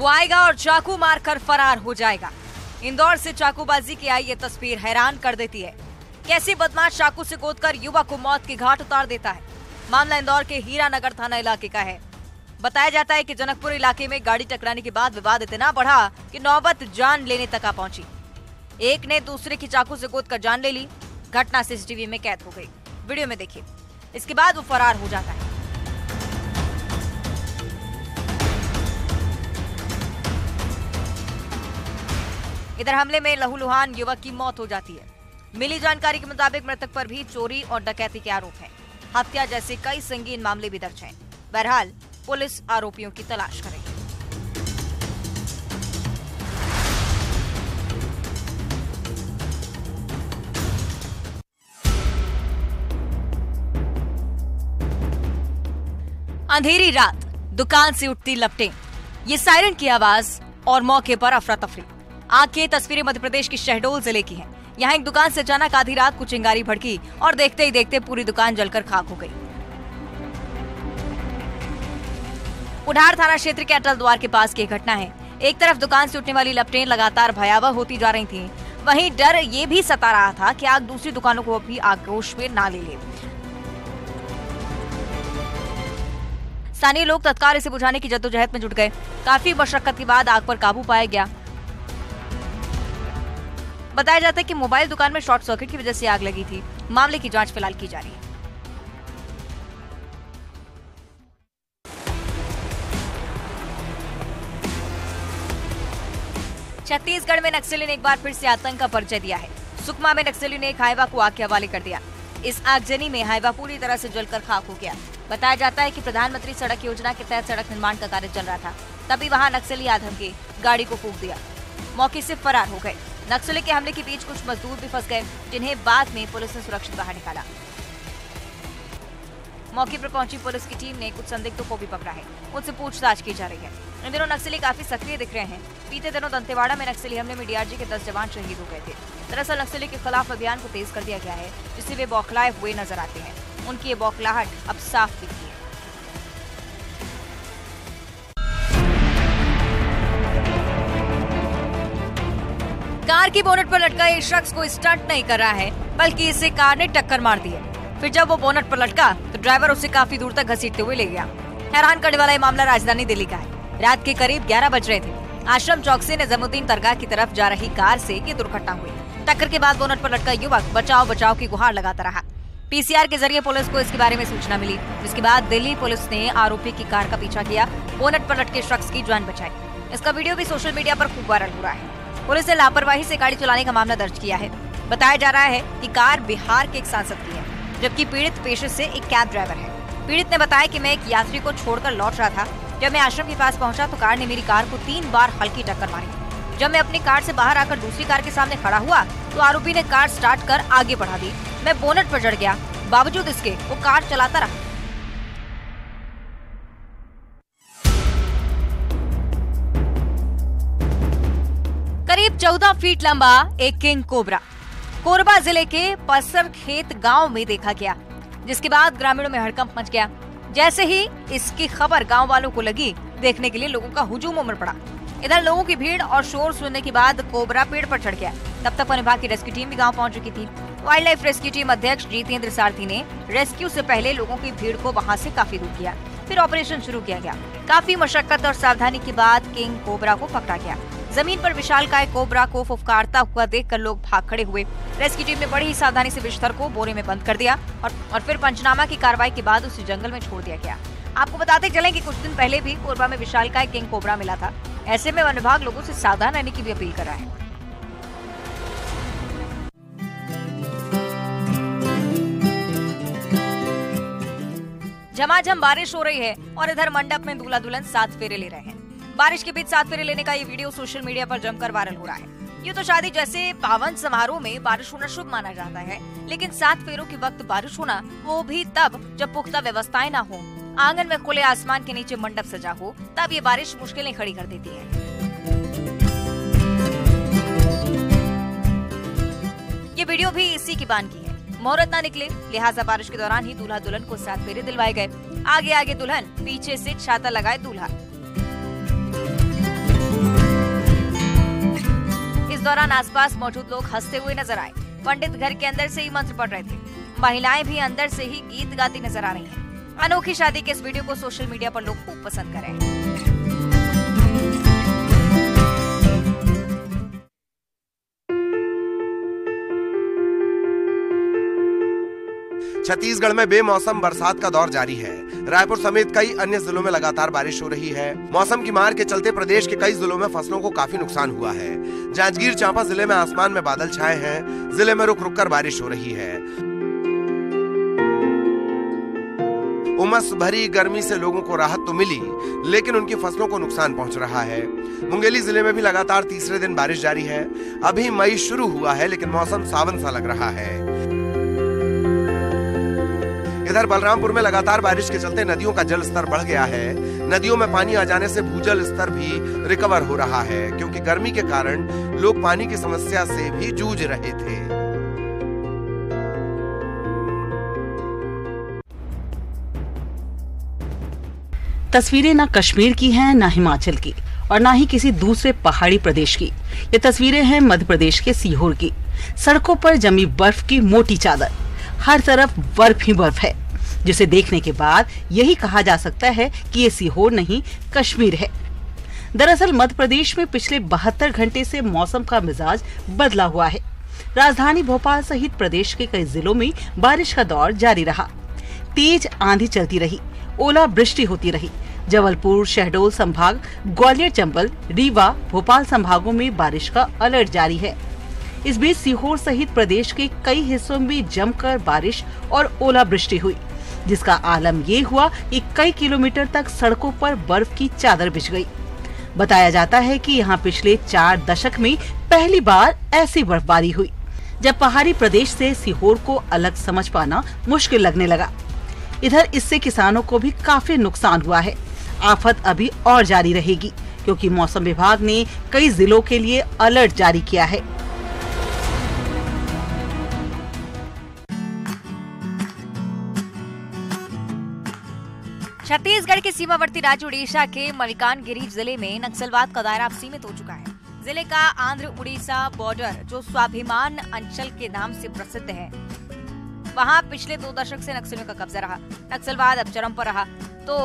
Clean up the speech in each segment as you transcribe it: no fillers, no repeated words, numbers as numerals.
वो आएगा और चाकू मारकर फरार हो जाएगा। इंदौर से चाकूबाजी की आई ये तस्वीर हैरान कर देती है। कैसे बदमाश चाकू से गोदकर युवक को मौत के घाट उतार देता है। मामला इंदौर के हीरानगर थाना इलाके का है। बताया जाता है कि जनकपुर इलाके में गाड़ी टकराने के बाद विवाद इतना बढ़ा कि नौबत जान लेने तक आ पहुंची। एक ने दूसरे की चाकू से गोदकर जान ले ली। घटना सीसीटीवी में कैद हो गई। वीडियो में देखिए। इसके बाद वो फरार हो जाता है। इधर हमले में लहूलुहान युवक की मौत हो जाती है। मिली जानकारी के मुताबिक मृतक पर भी चोरी और डकैती के आरोप हैं। हत्या जैसे कई संगीन मामले भी दर्ज हैं। बहरहाल पुलिस आरोपियों की तलाश करेगी। अंधेरी रात, दुकान से उठती लपटें, ये सायरन की आवाज और मौके पर अफरा तफरी। आंखें तस्वीरें मध्य प्रदेश की शहडोल जिले की हैं। यहाँ एक दुकान से अचानक आधी रात को चिंगारी भड़की और देखते ही देखते पूरी दुकान जलकर खाक हो गई। उढ़ार थाना क्षेत्र के अटल द्वार के पास की घटना है। एक तरफ दुकान से उठने वाली लपटें लगातार भयावह होती जा रही थीं, वहीं डर ये भी सता रहा था कि आग दूसरी दुकानों को भी आक्रोश में ना ले ले। स्थानीय लोग तत्काल इसे बुझाने की जद्दोजहद में जुट गए। काफी मशक्कत के बाद आग पर काबू पाया गया। बताया जाता है कि मोबाइल दुकान में शॉर्ट सर्किट की वजह से आग लगी थी। मामले की जांच फिलहाल की जा रही है। छत्तीसगढ़ में नक्सली ने एक बार फिर से आतंक का परिचय दिया है। सुकमा में नक्सली ने एक हाईवा को आग के हवाले कर दिया। इस आगजनी में हाईवा पूरी तरह से जलकर खाक हो गया। बताया जाता है कि प्रधानमंत्री सड़क योजना के तहत सड़क निर्माण का कार्य चल रहा था। तभी वहां नक्सली आधमके गाड़ी को फूंक दिया, मौके से फरार हो गए। नक्सली के हमले के बीच कुछ मजदूर भी फंस गए, जिन्हें बाद में पुलिस ने सुरक्षित बाहर निकाला। मौके पर पहुंची पुलिस की टीम ने कुछ संदिग्धों को भी पकड़ा है। उनसे पूछताछ की जा रही है। इन दिनों नक्सली काफी सक्रिय दिख रहे हैं। बीते दिनों दंतेवाड़ा में नक्सली हमले में डीआरजी के 10 जवान शहीद हो गए थे। दरअसल नक्सली के खिलाफ अभियान को तेज कर दिया गया है, जिससे वे बौखलाए हुए नजर आते हैं। उनकी ये बौखलाहट अब साफ दिखती है। कार की बोनट पर लटका एक शख्स को स्टंट नहीं कर रहा है, बल्कि इसे कार ने टक्कर मार दी है। फिर जब वो बोनट पर लटका तो ड्राइवर उसे काफी दूर तक घसीटते हुए ले गया। हैरान करने वाला ये मामला राजधानी दिल्ली का है। रात के करीब 11 बज रहे थे। आश्रम चौक से निजामुद्दीन दरगाह की तरफ जा रही कार से ये दुर्घटना हुई। टक्कर के बाद बोनट पर लटका युवक बचाओ बचाओ की गुहार लगाता रहा। पीसीआर के जरिए पुलिस को इसके बारे में सूचना मिली, जिसके बाद दिल्ली पुलिस ने आरोपी की कार का पीछा किया, बोनट पर लटके शख्स की जान बचाई। इसका वीडियो भी सोशल मीडिया पर खूब वायरल हो रहा है। पुलिस ने लापरवाही से गाड़ी चलाने का मामला दर्ज किया है। बताया जा रहा है कि कार बिहार के एक सांसद की है, जबकि पीड़ित पेशे से एक कैब ड्राइवर है। पीड़ित ने बताया कि मैं एक यात्री को छोड़कर लौट रहा था। जब मैं आश्रम के पास पहुंचा तो कार ने मेरी कार को 3 बार हल्की टक्कर मारी। जब मैं अपनी कार से बाहर आकर दूसरी कार के सामने खड़ा हुआ तो आरोपी ने कार स्टार्ट कर आगे बढ़ा दी। मैं बोनट पर चढ़ गया, बावजूद इसके वो कार चलाता रहा। करीब 14 फीट लंबा एक किंग कोबरा कोरबा जिले के पसरखेत गांव में देखा गया, जिसके बाद ग्रामीणों में हड़कंप मच गया। जैसे ही इसकी खबर गांव वालों को लगी, देखने के लिए लोगों का हुजूम उमड़ पड़ा। इधर लोगों की भीड़ और शोर सुनने के बाद कोबरा पेड़ पर चढ़ गया। तब तक वन विभाग की रेस्क्यू टीम भी गांव पहुंच चुकी थी। वाइल्ड लाइफ रेस्क्यू टीम अध्यक्ष जितेंद्र सारथी ने रेस्क्यू से पहले लोगों की भीड़ को वहां से काफी दूर किया। फिर ऑपरेशन शुरू किया गया। काफी मशक्कत और सावधानी के बाद किंग कोबरा को पकड़ा गया। जमीन पर विशालकाय कोबरा को फुफकारता हुआ देखकर लोग भाग खड़े हुए। रेस्क्यू टीम ने बड़ी ही सावधानी से बिस्तर को बोरे में बंद कर दिया और फिर पंचनामा की कार्रवाई के बाद उसे जंगल में छोड़ दिया गया। आपको बताते चलें कि कुछ दिन पहले भी कोरबा में विशालकाय किंग कोबरा मिला था। ऐसे में वन विभाग लोगों से सावधान रहने की भी अपील कर रहा है। झमाझम बारिश हो रही है और इधर मंडप में दूल्हा दुल्हन 7 फेरे ले रहे हैं। बारिश के बीच 7 फेरे लेने का ये वीडियो सोशल मीडिया पर जमकर वायरल हो रहा है। ये तो शादी जैसे पावन समारोह में बारिश होना शुभ माना जाता है, लेकिन 7 फेरों के वक्त बारिश होना, वो भी तब जब पुख्ता व्यवस्थाएं ना हो, आंगन में खुले आसमान के नीचे मंडप सजा हो, तब ये बारिश मुश्किलें खड़ी कर देती है। ये वीडियो भी इसी की बान की है। मुहूर्त ना निकले, लिहाजा बारिश के दौरान ही दूल्हा दुल्हन को 7 फेरे दिलवाए गए। आगे आगे दुल्हन, पीछे से छाता लगाए दूल्हा। दौरान आसपास मौजूद लोग हंसते हुए नजर आए। पंडित घर के अंदर से ही मंत्र पढ़ रहे थे। महिलाएं भी अंदर से ही गीत गाती नजर आ रही हैं। अनोखी शादी के इस वीडियो को सोशल मीडिया पर लोग खूब पसंद कर रहे हैं। छत्तीसगढ़ में बेमौसम बरसात का दौर जारी है। रायपुर समेत कई अन्य जिलों में लगातार बारिश हो रही है। मौसम की मार के चलते प्रदेश के कई जिलों में फसलों को काफी नुकसान हुआ है। जांजगीर चांपा जिले में आसमान में बादल छाए हैं। जिले में रुक रुक कर बारिश हो रही है। उमस भरी गर्मी से लोगों को राहत तो मिली, लेकिन उनकी फसलों को नुकसान पहुंच रहा है। मुंगेली जिले में भी लगातार तीसरे दिन बारिश जारी है। अभी मई शुरू हुआ है, लेकिन मौसम सावन सा लग रहा है। इधर बलरामपुर में लगातार बारिश के चलते नदियों का जल स्तर बढ़ गया है। नदियों में पानी आ जाने से भूजल स्तर भी रिकवर हो रहा है, क्योंकि गर्मी के कारण लोग पानी की समस्या से भी जूझ रहे थे। तस्वीरें ना कश्मीर की हैं, ना हिमाचल की और ना ही किसी दूसरे पहाड़ी प्रदेश की। ये तस्वीरें हैं मध्य प्रदेश के सीहोर की। सड़कों पर जमी बर्फ की मोटी चादर, हर तरफ बर्फ ही बर्फ है, जिसे देखने के बाद यही कहा जा सकता है कि ये सीहोर नहीं कश्मीर है। दरअसल मध्य प्रदेश में पिछले 72 घंटे से मौसम का मिजाज बदला हुआ है। राजधानी भोपाल सहित प्रदेश के कई जिलों में बारिश का दौर जारी रहा। तेज आंधी चलती रही, ओलावृष्टि होती रही। जबलपुर, शहडोल संभाग, ग्वालियर, चंबल, रीवा, भोपाल संभागों में बारिश का अलर्ट जारी है। इस बीच सीहोर सहित प्रदेश के कई हिस्सों में जमकर बारिश और ओलावृष्टि हुई, जिसका आलम ये हुआ कि कई किलोमीटर तक सड़कों पर बर्फ की चादर बिछ गई। बताया जाता है कि यहाँ पिछले 4 दशक में पहली बार ऐसी बर्फबारी हुई, जब पहाड़ी प्रदेश से सीहोर को अलग समझ पाना मुश्किल लगने लगा। इधर इससे किसानों को भी काफी नुकसान हुआ है। आफत अभी और जारी रहेगी, क्योंकि मौसम विभाग ने कई जिलों के लिए अलर्ट जारी किया है। छत्तीसगढ़ के सीमावर्ती राज्य उड़ीसा के मलकानगिरी जिले में नक्सलवाद का दायरा अब सीमित हो चुका है। जिले का आंध्र उड़ीसा बॉर्डर, जो स्वाभिमान अंचल के नाम से प्रसिद्ध है, वहां पिछले 2 दशक से नक्सलियों का कब्जा रहा। नक्सलवाद अब चरम पर रहा तो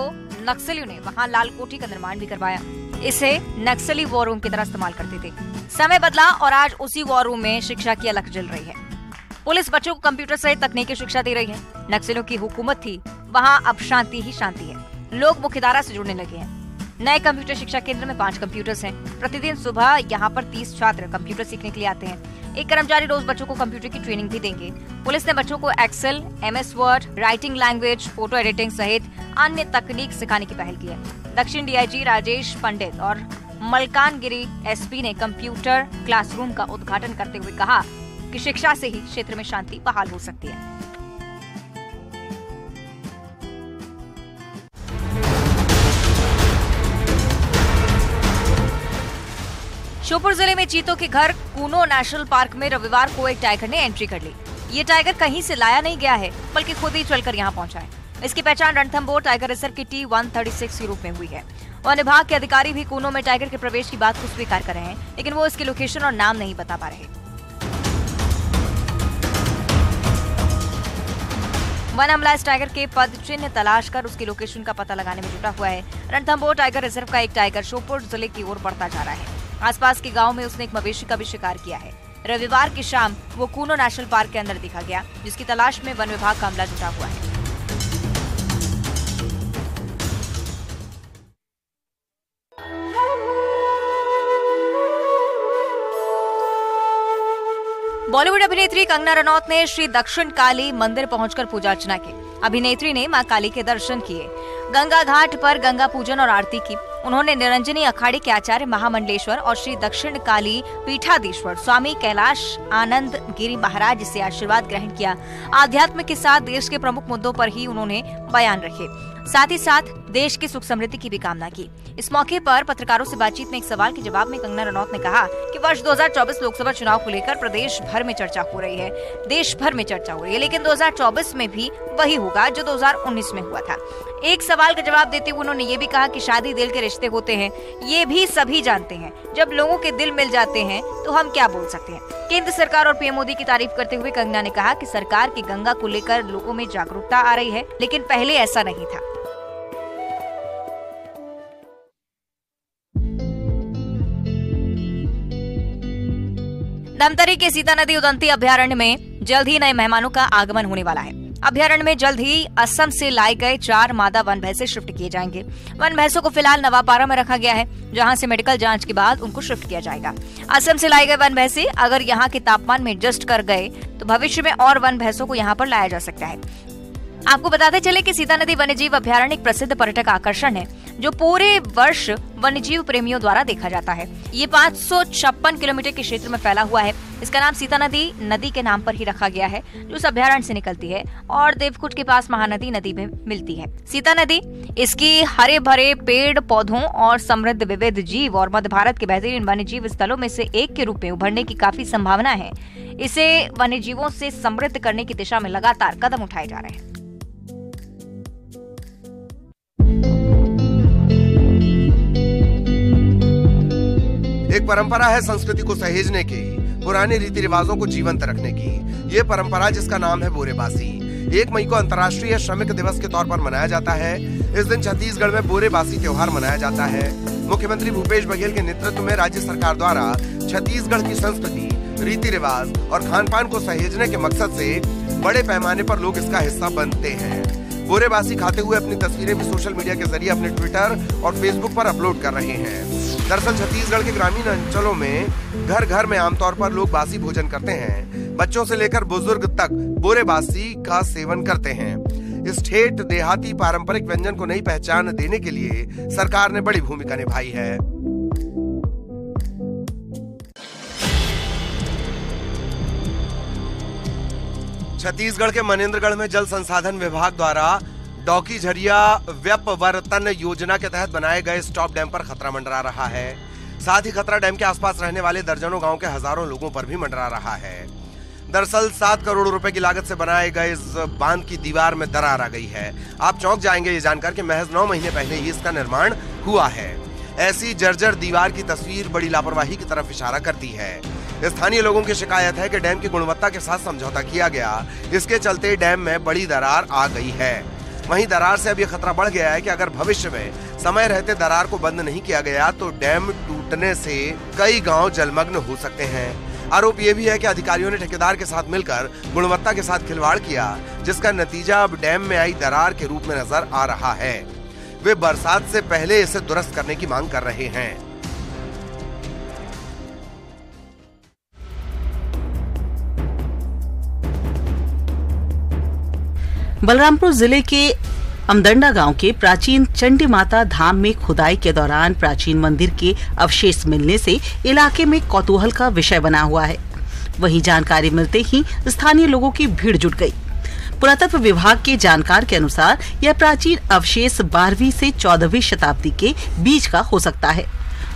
नक्सलियों ने वहां लाल कोठी का निर्माण भी करवाया। इसे नक्सली वॉर रूम की तरह इस्तेमाल करते थे। समय बदला और आज उसी वॉर रूम में शिक्षा की अलख जल रही है। पुलिस बच्चों को कंप्यूटर सहित तकनीकी शिक्षा दे रही है। नक्सलियों की हुकूमत थी, वहाँ अब शांति ही शांति है। लोग मुख्यधारा से जुड़ने लगे हैं। नए कंप्यूटर शिक्षा केंद्र में 5 कंप्यूटर्स हैं। प्रतिदिन सुबह यहाँ पर 30 छात्र कंप्यूटर सीखने के लिए आते हैं। एक कर्मचारी रोज बच्चों को कंप्यूटर की ट्रेनिंग भी देंगे। पुलिस ने बच्चों को Excel, MS Word, writing language, photo editing सहित अन्य तकनीक सिखाने की पहल की है। दक्षिण DIG राजेश पंडित और मलकानगिरी SP ने कंप्यूटर क्लासरूम का उद्घाटन करते हुए कहा कि शिक्षा से ही क्षेत्र में शांति बहाल हो सकती है। श्योपुर जिले में चीतों के घर कूनो नेशनल पार्क में रविवार को एक टाइगर ने एंट्री कर ली। ये टाइगर कहीं से लाया नहीं गया है, बल्कि खुद ही चलकर यहाँ पहुंचा है। इसकी पहचान रणथंभौर टाइगर रिजर्व की T-136 के रूप में हुई है। वन विभाग के अधिकारी भी कूनो में टाइगर के प्रवेश की बात को स्वीकार कर रहे हैं, लेकिन वो इसकी लोकेशन और नाम नहीं बता पा रहे। वन अमला इस टाइगर के पद चिन्ह तलाश कर उसकी लोकेशन का पता लगाने में जुटा हुआ है। रणथंभौर टाइगर रिजर्व का एक टाइगर श्योपुर जिले की ओर बढ़ता जा रहा है। आसपास के गांव में उसने एक मवेशी का भी शिकार किया है। रविवार की शाम वो कूनो नेशनल पार्क के अंदर दिखा गया, जिसकी तलाश में वन विभाग का अमला जुटा हुआ है। बॉलीवुड अभिनेत्री कंगना रनौत ने श्री दक्षिण काली मंदिर पहुंचकर पूजा अर्चना की। अभिनेत्री ने मां काली के दर्शन किए, गंगा घाट पर गंगा पूजन और आरती की। उन्होंने निरंजनी अखाड़े के आचार्य महामंडलेश्वर और श्री दक्षिण काली पीठाधीश्वर स्वामी कैलाश आनंद गिरी महाराज से आशीर्वाद ग्रहण किया। आध्यात्म के साथ देश के प्रमुख मुद्दों पर ही उन्होंने बयान रखे। साथ ही साथ देश की सुख समृद्धि की भी कामना की। इस मौके पर पत्रकारों से बातचीत में एक सवाल के जवाब में कंगना रनौत ने कहा कि वर्ष 2024 लोकसभा चुनाव को लेकर प्रदेश भर में चर्चा हो रही है, देश भर में चर्चा हो रही है, लेकिन 2024 में भी वही होगा जो 2019 में हुआ था। एक सवाल का जवाब देते हुए उन्होंने ये भी कहा कि शादी दिल के रिश्ते होते हैं, ये भी सभी जानते हैं। जब लोगों के दिल मिल जाते हैं तो हम क्या बोल सकते हैं। केंद्र सरकार और पीएम मोदी की तारीफ करते हुए कंगना ने कहा कि सरकार की गंगा को लेकर लोगों में जागरूकता आ रही है, लेकिन पहले ऐसा नहीं था। धमतरी के सीता नदी उदंती अभयारण्य में जल्द ही नए मेहमानों का आगमन होने वाला है। अभयारण्य में जल्द ही असम से लाए गए 4 मादा वन भैंसे शिफ्ट किए जाएंगे। वन भैंसों को फिलहाल नवापारा में रखा गया है, जहां से मेडिकल जांच के बाद उनको शिफ्ट किया जाएगा। असम से लाए गए वन भैंसे अगर यहां के तापमान में एडजस्ट कर गए तो भविष्य में और वन भैंसों को यहां पर लाया जा सकता है। आपको बताते चले कि सीता नदी वन्यजीव अभयारण्य एक प्रसिद्ध पर्यटक आकर्षण है, जो पूरे वर्ष वन्यजीव प्रेमियों द्वारा देखा जाता है। ये 556 किलोमीटर के क्षेत्र में फैला हुआ है। इसका नाम सीता नदी के नाम पर ही रखा गया है, जो इस अभयारण्य से निकलती है और देवकुंड के पास महानदी नदी में मिलती है। सीता नदी इसकी हरे भरे पेड़ पौधों और समृद्ध विविध जीव और मध्य भारत के बेहतरीन वन्यजीव स्थलों में से एक के रूप में उभरने की काफी संभावना है। इसे वन्यजीवों से समृद्ध करने की दिशा में लगातार कदम उठाए जा रहे हैं। एक परंपरा है संस्कृति को सहेजने की, पुराने रीति रिवाजों को जीवंत रखने की। ये परंपरा जिसका नाम है बोरेबासी। 1 मई को अंतर्राष्ट्रीय श्रमिक दिवस के तौर पर मनाया जाता है। इस दिन छत्तीसगढ़ में बोरेबासी त्योहार मनाया जाता है। मुख्यमंत्री भूपेश बघेल के नेतृत्व में राज्य सरकार द्वारा छत्तीसगढ़ की संस्कृति, रीति रिवाज और खान पान को सहेजने के मकसद से बड़े पैमाने पर लोग इसका हिस्सा बनते हैं। बोरेबासी खाते हुए अपनी तस्वीरें भी सोशल मीडिया के जरिए अपने ट्विटर और फेसबुक पर अपलोड कर रहे हैं। दरअसल छत्तीसगढ़ के ग्रामीण अंचलों में घर घर में आमतौर पर लोग बासी भोजन करते हैं। बच्चों से लेकर बुजुर्ग तक बोरेबासी का सेवन करते हैं। इस ठेठ देहाती पारंपरिक व्यंजन को नई पहचान देने के लिए सरकार ने बड़ी भूमिका निभाई है। छत्तीसगढ़ के मनेन्द्रगढ़ में जल संसाधन विभाग द्वारा डौकी झरिया व्यपवर्तन योजना के तहत बनाए गए स्टॉप डैम पर खतरा मंडरा रहा है। साथ ही खतरा डैम के आसपास रहने वाले दर्जनों गांव के हजारों लोगों पर भी मंडरा रहा है। दरअसल 7 करोड़ रुपए की लागत से बनाए गए इस बांध की दीवार में दरार आ गई है। आप चौंक जाएंगे ये जानकर कि महज 9 महीने पहले ही इसका निर्माण हुआ है। ऐसी जर्जर दीवार की तस्वीर बड़ी लापरवाही की तरफ इशारा करती है। स्थानीय लोगों की शिकायत है कि डैम की गुणवत्ता के साथ समझौता किया गया, इसके चलते डैम में बड़ी दरार आ गई है। वहीं दरार से अब यह खतरा बढ़ गया है कि अगर भविष्य में समय रहते दरार को बंद नहीं किया गया तो डैम टूटने से कई गांव जलमग्न हो सकते हैं। आरोप ये भी है कि अधिकारियों ने ठेकेदार के साथ मिलकर गुणवत्ता के साथ खिलवाड़ किया, जिसका नतीजा अब डैम में आई दरार के रूप में नजर आ रहा है। वे बरसात से पहले इसे दुरुस्त करने की मांग कर रहे हैं। बलरामपुर जिले के अमदंडा गांव के प्राचीन चंडी माता धाम में खुदाई के दौरान प्राचीन मंदिर के अवशेष मिलने से इलाके में कौतूहल का विषय बना हुआ है। वहीं जानकारी मिलते ही स्थानीय लोगों की भीड़ जुट गई। पुरातत्व विभाग के जानकार के अनुसार यह प्राचीन अवशेष 12वीं से 14वीं शताब्दी के बीच का हो सकता है।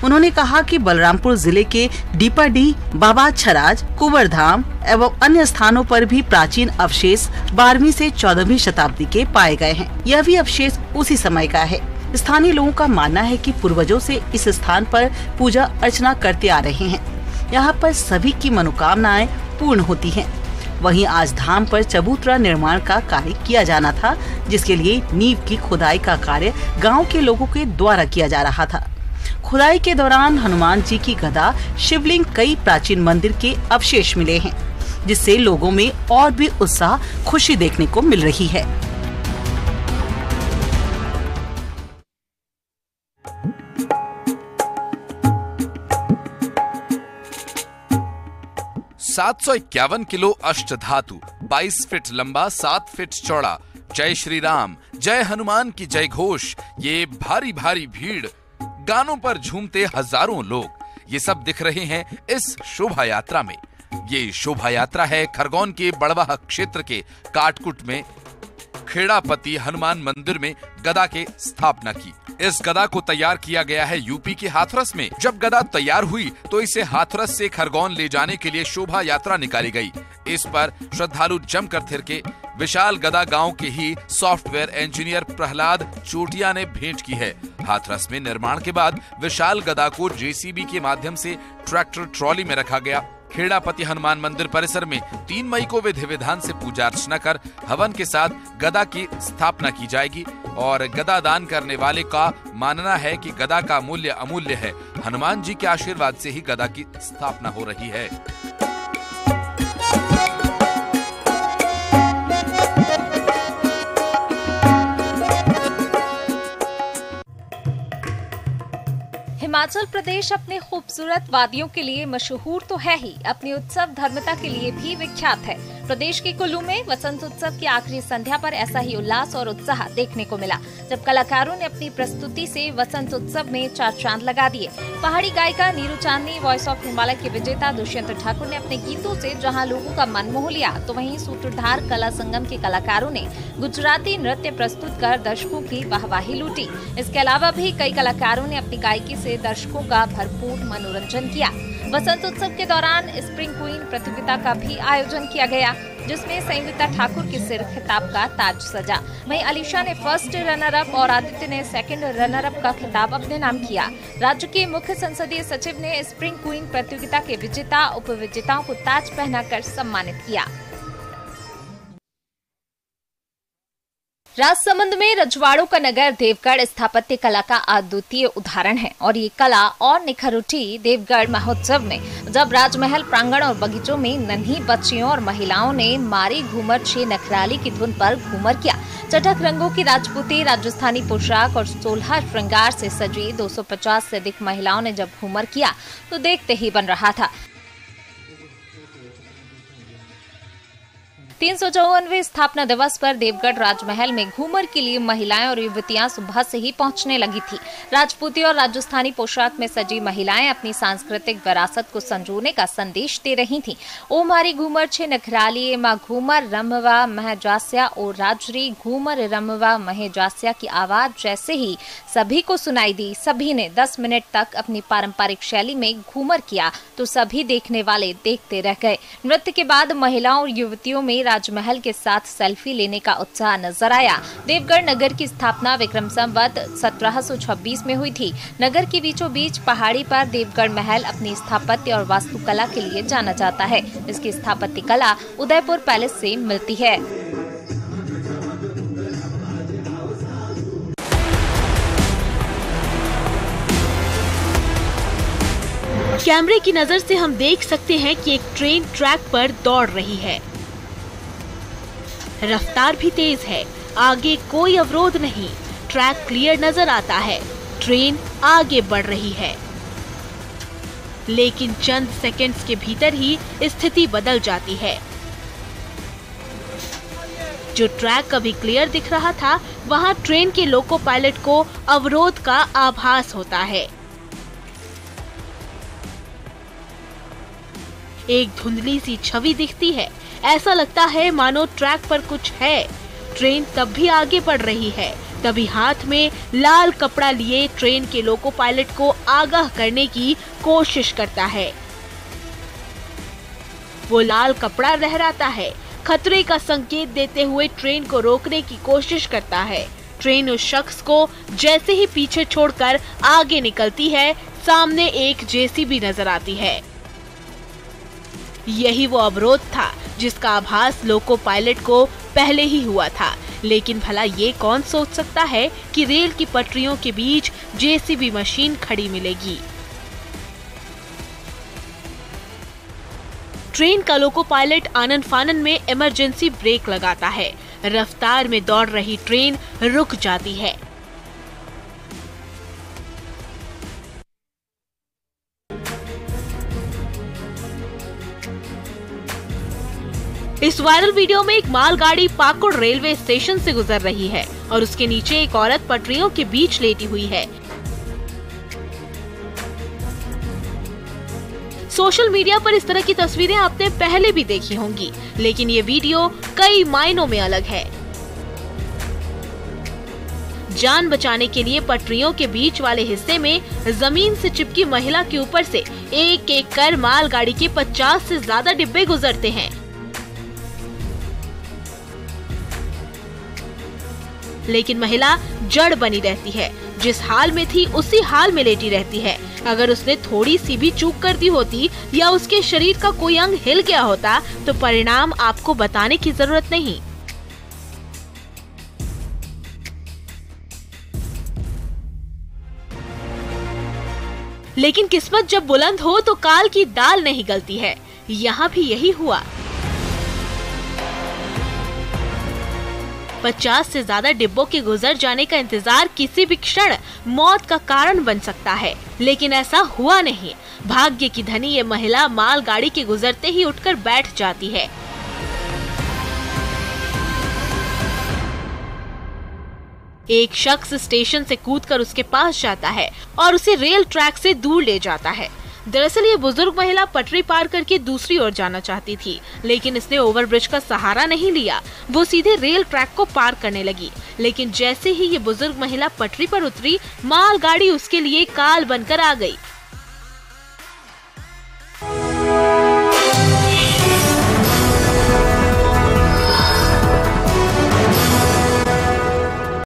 उन्होंने कहा कि बलरामपुर जिले के डीपाडी, बाबा छराज, कुंवरधाम एवं अन्य स्थानों पर भी प्राचीन अवशेष 12वीं से 14वीं शताब्दी के पाए गए हैं। यह भी अवशेष उसी समय का है। स्थानीय लोगों का मानना है कि पूर्वजों से इस स्थान पर पूजा अर्चना करते आ रहे हैं। यहाँ पर सभी की मनोकामनाएं पूर्ण होती हैं। वहीं आज धाम पर चबूतरा निर्माण का कार्य किया जाना था, जिसके लिए नींव की खुदाई का कार्य गाँव के लोगों के द्वारा किया जा रहा था। खुदाई के दौरान हनुमान जी की गदा, शिवलिंग, कई प्राचीन मंदिर के अवशेष मिले हैं, जिससे लोगों में और भी उत्साह, खुशी देखने को मिल रही है। $751 किलो अष्टधातु, 22 फीट लंबा, 7 फीट चौड़ा, जय श्री राम, जय हनुमान की जय घोष, ये भारी भारी भीड़, गानों पर झूमते हजारों लोग, ये सब दिख रहे हैं इस शोभा यात्रा में। ये शोभा यात्रा है खरगोन के बड़वाह क्षेत्र के काटकुट में खेड़ापति हनुमान मंदिर में गदा के स्थापना की। इस गदा को तैयार किया गया है यूपी के हाथरस में। जब गदा तैयार हुई तो इसे हाथरस से खरगोन ले जाने के लिए शोभा यात्रा निकाली गई। इस पर श्रद्धालु जमकर थिरके। विशाल गदा गांव के ही सॉफ्टवेयर इंजीनियर प्रहलाद चोटिया ने भेंट की है। हाथरस में निर्माण के बाद विशाल गदा को जेसीबी के माध्यम से ट्रैक्टर ट्रॉली में रखा गया। खेड़ापति हनुमान मंदिर परिसर में 3 मई को विधि विधान से पूजा अर्चना कर हवन के साथ गदा की स्थापना की जाएगी और गदा दान करने वाले का मानना है कि गदा का मूल्य अमूल्य है। हनुमान जी के आशीर्वाद से ही गदा की स्थापना हो रही है। हिमाचल प्रदेश अपने खूबसूरत वादियों के लिए मशहूर तो है ही, अपनी उत्सव धर्मता के लिए भी विख्यात है। प्रदेश के कुल्लू में वसंत उत्सव की आखिरी संध्या पर ऐसा ही उल्लास और उत्साह देखने को मिला, जब कलाकारों ने अपनी प्रस्तुति से वसंत उत्सव में 4 चांद लगा दिए। पहाड़ी गायिका नीरू चांदनी, वॉइस ऑफ हिमालय के विजेता दुष्यंत ठाकुर ने अपने गीतों से जहां लोगों का मन मोह लिया, तो वहीं सूत्रधार कला संगम के कलाकारों ने गुजराती नृत्य प्रस्तुत कर दर्शकों की वाहवाही लूटी। इसके अलावा भी कई कलाकारों ने अपनी गायकी से दर्शकों का भरपूर मनोरंजन किया। वसंत उत्सव के दौरान स्प्रिंग क्वीन प्रतियोगिता का भी आयोजन किया गया, जिसमें संयुक्ता ठाकुर के सिर खिताब का ताज सजा। वहीं अलीशा ने फर्स्ट रनर अप और आदित्य ने सेकंड रनर अप का खिताब अपने नाम किया। राज्य के मुख्य संसदीय सचिव ने स्प्रिंग क्वीन प्रतियोगिता के विजेता उपविजेताओं को ताज पहनाकर सम्मानित किया। राजसमंद में रजवाड़ों का नगर देवगढ़ स्थापत्य कला का अद्वितीय उदाहरण है और ये कला और निखर उठी देवगढ़ महोत्सव में, जब राजमहल प्रांगण और बगीचों में नन्ही बच्चियों और महिलाओं ने मारी घूमर छे नखराली की धुन पर घूमर किया। चटक रंगों की राजपूती, राजस्थानी पोशाक और 16 श्रृंगार से सजी 250 से अधिक महिलाओं ने जब घूमर किया तो देखते ही बन रहा था। 354वें स्थापना दिवस पर देवगढ़ राजमहल में घूमर के लिए महिलाएं और युवतियां सुबह से ही पहुंचने लगी थी। राजपूती और राजस्थानी पोशाक में सजी महिलाएं अपनी सांस्कृतिक विरासत को संजोने का संदेश दे रही थीं। ओ मारी घूमर छे नखराली माँ घूमर रमवा महजास्या ओ राजरी घूमर रमवा महजास्या की आवाज जैसे ही सभी को सुनाई दी। सभी ने 10 मिनट तक अपनी पारंपरिक शैली में घूमर किया तो सभी देखने वाले देखते रह गए। नृत्य के बाद महिलाओं और युवतियों में राजमहल के साथ सेल्फी लेने का उत्साह नजर आया। देवगढ़ नगर की स्थापना विक्रम संवत 1726 में हुई थी। नगर के बीचों बीच पहाड़ी पर देवगढ़ महल अपनी स्थापत्य और वास्तुकला के लिए जाना जाता है। इसकी स्थापत्य कला उदयपुर पैलेस से मिलती है। कैमरे की नजर से हम देख सकते हैं कि एक ट्रेन ट्रैक पर दौड़ रही है। रफ्तार भी तेज है, आगे कोई अवरोध नहीं, ट्रैक क्लियर नजर आता है, ट्रेन आगे बढ़ रही है। लेकिन चंद सेकंड्स के भीतर ही स्थिति बदल जाती है। जो ट्रैक कभी क्लियर दिख रहा था, वहां ट्रेन के लोको पायलट को अवरोध का आभास होता है। एक धुंधली सी छवि दिखती है, ऐसा लगता है मानो ट्रैक पर कुछ है। ट्रेन तब भी आगे बढ़ रही है। तभी हाथ में लाल कपड़ा लिए ट्रेन के लोको पायलट को आगाह करने की कोशिश करता है। वो लाल कपड़ा लहराता है, खतरे का संकेत देते हुए ट्रेन को रोकने की कोशिश करता है। ट्रेन उस शख्स को जैसे ही पीछे छोड़कर आगे निकलती है, सामने एक जेसीबी नजर आती है। यही वो अवरोध था जिसका आभास लोको पायलट को पहले ही हुआ था। लेकिन भला ये कौन सोच सकता है कि रेल की पटरियों के बीच जेसीबी मशीन खड़ी मिलेगी। ट्रेन का लोको पायलट आनन फानन में इमरजेंसी ब्रेक लगाता है। रफ्तार में दौड़ रही ट्रेन रुक जाती है। इस वायरल वीडियो में एक मालगाड़ी पाकुड़ रेलवे स्टेशन से गुजर रही है और उसके नीचे एक औरत पटरियों के बीच लेटी हुई है। सोशल मीडिया पर इस तरह की तस्वीरें आपने पहले भी देखी होंगी, लेकिन ये वीडियो कई मायनों में अलग है। जान बचाने के लिए पटरियों के बीच वाले हिस्से में जमीन से चिपकी महिला के ऊपर से एक एक कर मालगाड़ी के 50 से ज्यादा डिब्बे गुजरते हैं। लेकिन महिला जड़ बनी रहती है, जिस हाल में थी उसी हाल में लेटी रहती है। अगर उसने थोड़ी सी भी चूक कर दी होती या उसके शरीर का कोई अंग हिल गया होता तो परिणाम आपको बताने की जरूरत नहीं। लेकिन किस्मत जब बुलंद हो तो काल की दाल नहीं गलती है। यहाँ भी यही हुआ। 50 से ज्यादा डिब्बों के गुजर जाने का इंतजार किसी भी क्षण मौत का कारण बन सकता है, लेकिन ऐसा हुआ नहीं। भाग्य की धनी ये महिला मालगाड़ी के गुजरते ही उठकर बैठ जाती है। एक शख्स स्टेशन से कूदकर उसके पास जाता है और उसे रेल ट्रैक से दूर ले जाता है। दरअसल ये बुजुर्ग महिला पटरी पार करके दूसरी ओर जाना चाहती थी, लेकिन इसने ओवरब्रिज का सहारा नहीं लिया। वो सीधे रेल ट्रैक को पार करने लगी, लेकिन जैसे ही ये बुजुर्ग महिला पटरी पर उतरी, मालगाड़ी उसके लिए काल बनकर आ गई।